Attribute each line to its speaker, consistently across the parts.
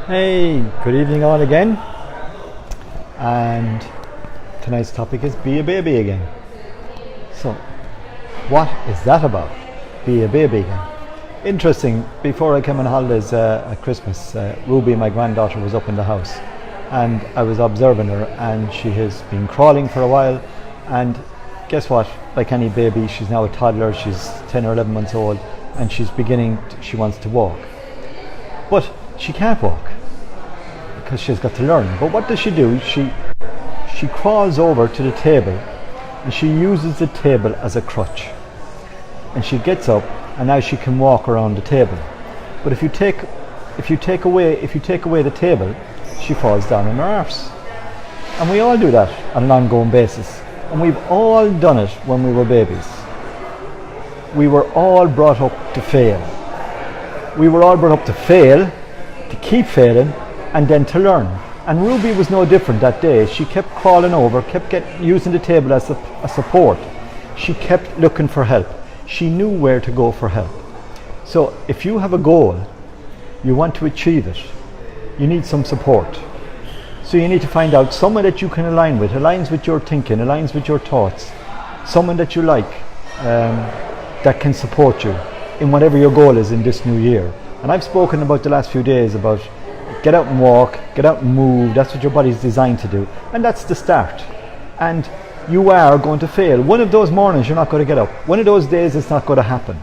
Speaker 1: Hey, good evening all again. And tonight's topic is be a baby again. So, what is that about? Be a baby again. Interesting, before I came on holidays at Christmas, Ruby, my granddaughter, was up in the house and I was observing her, and she has been crawling for a while, and guess what? Like any baby, she's now a toddler, she's 10 or 11 months old, and she wants to walk. But she can't walk because she's got to learn. But what does she do? She crawls over to the table and she uses the table as a crutch. And she gets up and now she can walk around the table. But if you take away the table, she falls down on her arse. And we all do that on an ongoing basis. And we've all done it when we were babies. We were all brought up to fail. We were all brought up to fail, to keep failing, and then to learn. And Ruby was no different that day. She kept crawling over, using the table as a support. She kept looking for help. She knew where to go for help. So if you have a goal, you want to achieve it, you need some support. So you need to find out someone that you can aligns with your thinking, aligns with your thoughts, someone that you like, that can support you in whatever your goal is in this new year. And I've spoken about the last few days about get out and walk, get out and move. That's what your body's designed to do. And that's the start. And you are going to fail. One of those mornings you're not going to get up. One of those days it's not going to happen.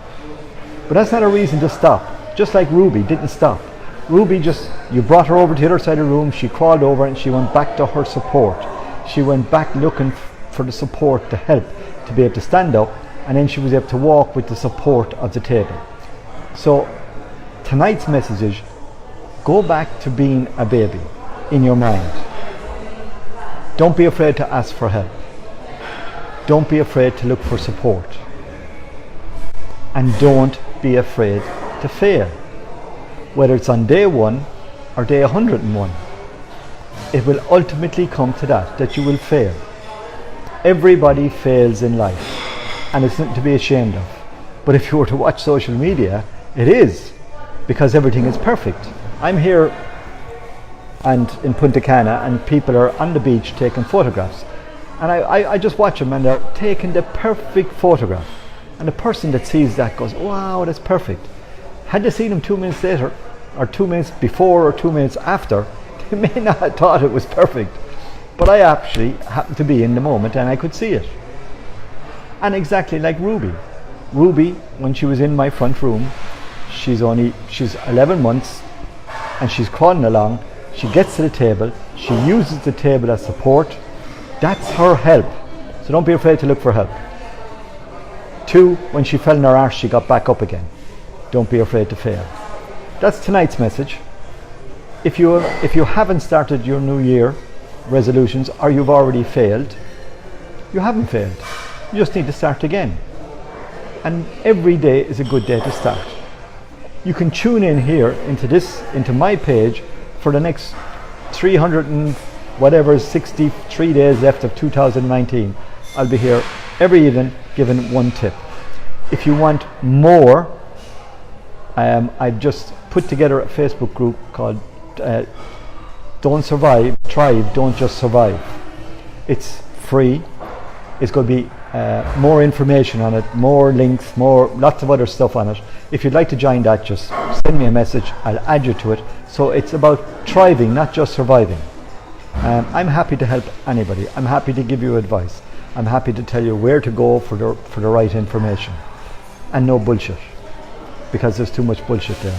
Speaker 1: But that's not a reason to stop. Just like Ruby didn't stop. Ruby you brought her over to the other side of the room, she crawled over and she went back to her support. She went back looking for the support to help to be able to stand up, and then she was able to walk with the support of the table. So tonight's message is, go back to being a baby in your mind. Don't be afraid to ask for help. Don't be afraid to look for support. And don't be afraid to fail. Whether it's on day 1 or day 101, it will ultimately come to that you will fail. Everybody fails in life, and it's nothing to be ashamed of. But if you were to watch social media, it is, because everything is perfect. I'm here and in Punta Cana, and people are on the beach taking photographs, and I just watch them and they're taking the perfect photograph, and the person that sees that goes, wow, that's perfect. Had they seen them 2 minutes later, or 2 minutes before, or 2 minutes after, they may not have thought it was perfect. But I actually happened to be in the moment and I could see it. And exactly like Ruby. Ruby, when she was in my front room, she's 11 months and she's crawling along. She gets to the table, she uses the table as support. That's her help. So don't be afraid to look for help. 2, when she fell in her arse, she got back up again. Don't be afraid to fail. That's tonight's message. If you haven't started your new year resolutions, or you've already failed, you haven't failed. You just need to start again. And every day is a good day to start. You can tune in here into my page for the next 63 days left of 2019. I'll be here every evening giving one tip. If you want more, I've just put together a Facebook group called Don't Survive, Thrive, Don't Just Survive. It's free. It's going to be more information on it, more links, lots of other stuff on it. If you'd like to join that, just send me a message. I'll add you to it. So it's about thriving, not just surviving. I'm happy to help anybody. I'm happy to give you advice. I'm happy to tell you where to go for the right information. And no bullshit, because there's too much bullshit there.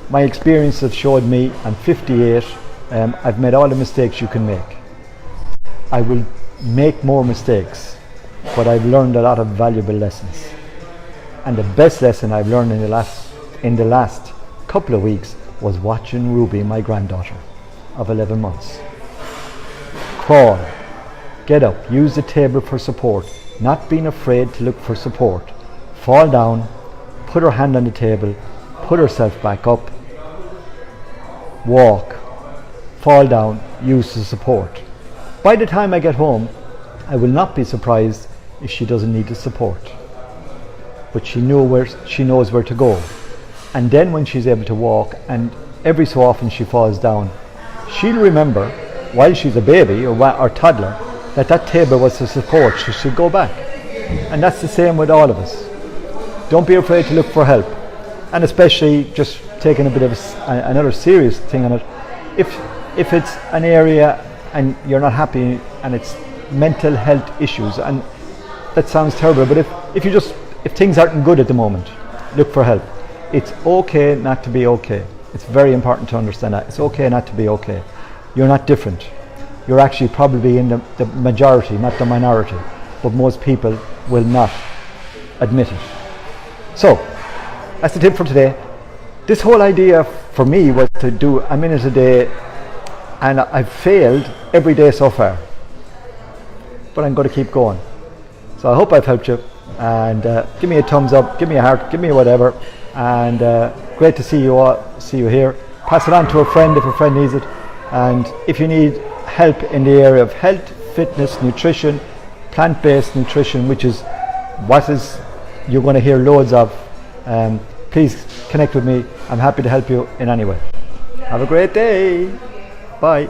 Speaker 1: My experience has showed me, I'm 58, I've made all the mistakes you can make. I will make more mistakes, but I've learned a lot of valuable lessons. And the best lesson I've learned in the last couple of weeks was watching Ruby, my granddaughter of 11 months. Crawl, get up, use the table for support, not being afraid to look for support. Fall down, put her hand on the table, put herself back up, walk, fall down, use the support. By the time I get home, I will not be surprised if she doesn't need the support. But she knows where to go. And then when she's able to walk and every so often she falls down, she'll remember while she's a baby or toddler that table was a support. She should go back. And that's the same with all of us. Don't be afraid to look for help. And especially just taking a bit of another serious thing on it. If it's an area and you're not happy and it's mental health issues, and that sounds terrible, but if things aren't good at the moment, look for help. It's okay not to be okay. It's very important to understand that. It's okay not to be okay. You're not different. You're actually probably in the majority, not the minority, but most people will not admit it. So, that's the tip for today. This whole idea for me was to do a minute a day, and I've failed every day so far. But I'm going to keep going. So I hope I've helped you, and give me a thumbs up, give me a heart, give me whatever, and great to see you all, see you here. Pass it on to a friend if a friend needs it, and if you need help in the area of health, fitness, nutrition, plant-based nutrition, which is what you're going to hear loads of, please connect with me. I'm happy to help you in any way. Have a great day. Bye.